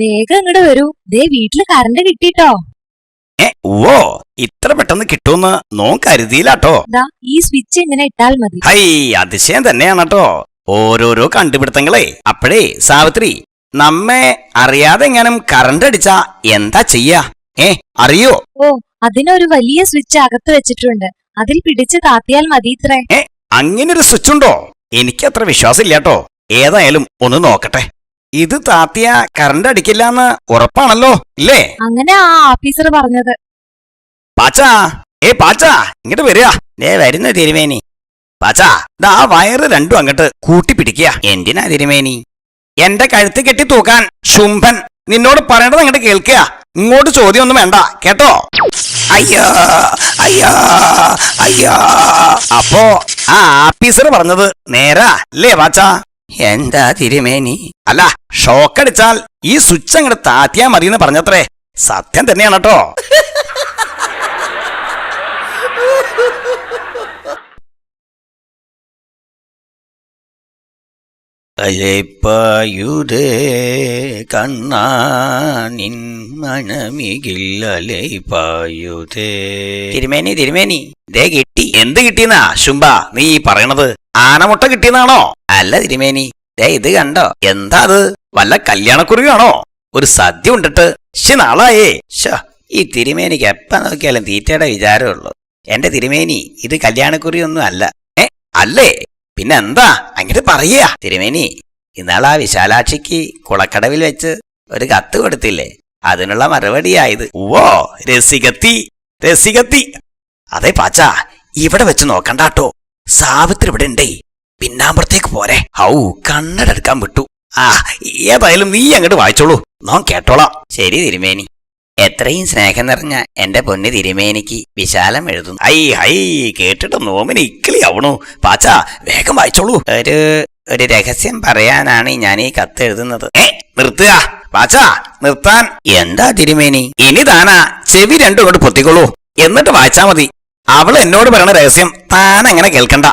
വേഗം ഇങ്ങോട്ട് വരൂ. ദേ വീട്ടില് കറണ്ട് കിട്ടിട്ടോ. ഓ ഇത്ര പെട്ടെന്ന് കിട്ടുമെന്ന് നോൻ കരുതിയില്ലാട്ടോ. ഈ സ്വിച്ച് ഇങ്ങനെ ഇട്ടാൽ മതി. ഹൈ അതിശയം തന്നെയാണട്ടോ ഓരോരോ കണ്ടുപിടുത്തങ്ങളെ. അപ്പോഴേ സാവിത്രി, നമ്മെ അറിയാതെ എങ്ങാനും കറണ്ട് അടിച്ചാ എന്താ ചെയ്യാ? അറിയോ? ഓ, അതിനൊരു വലിയ സ്വിച്ച് അകത്ത് വെച്ചിട്ടുണ്ട്. അതിൽ പിടിച്ച് താത്തിയാൽ മതി ഇത്രേ. അങ്ങനൊരു സ്വിച്ച് ഉണ്ടോ? എനിക്കത്ര വിശ്വാസം ഇല്ലാട്ടോ. ഏതായാലും ഒന്ന് നോക്കട്ടെ. ഇത് താത്തിയ കറണ്ട് അടിക്കില്ലാന്ന് ഉറപ്പാണല്ലോ, ഇല്ലേ? അങ്ങനെ ആ ഓഫീസർ പറഞ്ഞത്. പാച്ചാ, പാച്ചാ ഇങ്ങോട്ട് വരിക. വരുന്ന തിരുമേനി. പാച്ചാ, ആ വയറ് രണ്ടും അങ്ങോട്ട് കൂട്ടിപ്പിടിക്കുക. എന്തിനാ തിരുമേനി? എന്റെ കഴുത്ത് കെട്ടി തൂക്കാൻ ശുംഭൻ നിന്നോട് പറയേണ്ടത് അങ്ങോട്ട് കേൾക്കുക. ഇങ്ങോട്ട് ചോദ്യമൊന്നും വേണ്ട കേട്ടോ. അയ്യോ അയ്യോ അയ്യോ. അപ്പോ ആ ആഫീസർ പറഞ്ഞത് നേരാ അല്ലേ പാച്ചാ? എന്താ തിരുമേനി? അല്ല, ഷോക്കടിച്ചാൽ ഈ സ്വിച്ച് അങ്ങോട്ട് താത്തിയാ മതിയെന്ന് പറഞ്ഞത്രേ. സത്യം തന്നെയാണ് കേട്ടോ. അലൈപ്പായുതേ കണ്ണാ നിൻ മനമികില്ലലൈപ്പായുതേ. തിരുമേനി തിരുമേനി, ദേ കിട്ടി. എന്ത് കിട്ടിയെന്നാ ശുംഭ നീ പറയണത്? ആനമുട്ട കിട്ടിയെന്നാണോ? അല്ല തിരുമേനി, ദേ ഇത് കണ്ടോ? എന്താ അത്? വല്ല കല്യാണക്കുറിയാണോ? ഒരു സദ്യ ഉണ്ടിട്ട് നാളായേ. ഈ തിരുമേനിക്ക് എപ്പ നോക്കിയാലും തീറ്റയുടെ വിചാരമുള്ളൂ. എന്റെ തിരുമേനി, ഇത് കല്യാണക്കുറിയൊന്നും അല്ല. അല്ലേ? പിന്നെന്താ? അങ്ങനെ പറയാ തിരുമേനി. ഇന്നാളാ വിശാലാക്ഷിക്ക് കുളക്കടവിൽ വെച്ച് ഒരു കത്ത് കൊടുത്തില്ലേ, അതിനുള്ള മറുപടിയായത്. ഓ രസികത്തി രസികത്തി. അതെ പാച്ചാ, ഇവിടെ വെച്ച് നോക്കണ്ടാട്ടോ. സാവിത്രി ഇവിടെ ഉണ്ടേ. പിന്നാമ്പുറത്തേക്ക് പോരെ. ഔ കണ്ണടെടുക്കാൻ വിട്ടു. ഏതായാലും നീ അങ്ങോട്ട് വായിച്ചോളൂ, നോൻ കേട്ടോളാം. ശരി തിരുമേനി. എത്രയും സ്നേഹം നിറഞ്ഞ എന്റെ പൊന്ന് തിരുമേനിക്ക് വിശാലം എഴുതുന്നു. കേട്ടിട്ട് നോമിന് ഇക്കിളി ആവണു. പാച്ചാ വേഗം വായിച്ചോളൂ. ഒരു രഹസ്യം പറയാനാണ് ഞാൻ ഈ കത്ത് എഴുതുന്നത്. നിർത്തുക പാച്ചാ, നിർത്താൻ. എന്താ തിരുമേനി? ഇനി താനാ ചെവി രണ്ടും കൊണ്ട് പൊത്തിക്കോളൂ, എന്നിട്ട് വായിച്ചാ മതി. അവള് എന്നോട് പറയണ രഹസ്യം താനെങ്ങനെ കേൾക്കണ്ട.